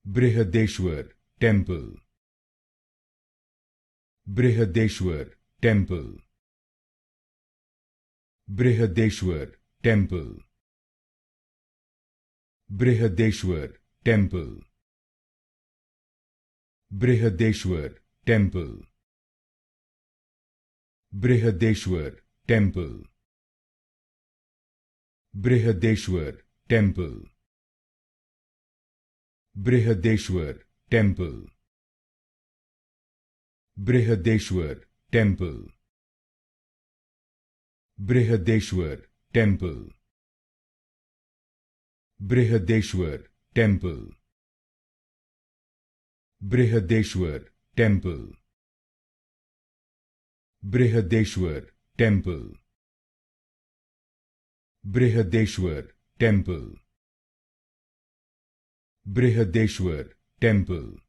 Brihadeshwara Temple. Brihadeshwara Temple. Brihadeshwara Temple. Brihadeshwara Temple. Brihadeshwara Temple. Brihadeshwara Temple. Brihadeshwara Temple. Brihadeshwara Temple. Brihadeshwara Temple. Brihadeshwara Temple. Brihadeshwara Temple. Brihadeshwara Temple. Brihadeshwara Temple. Brihadeshwara Temple. Brihadeshwara Temple.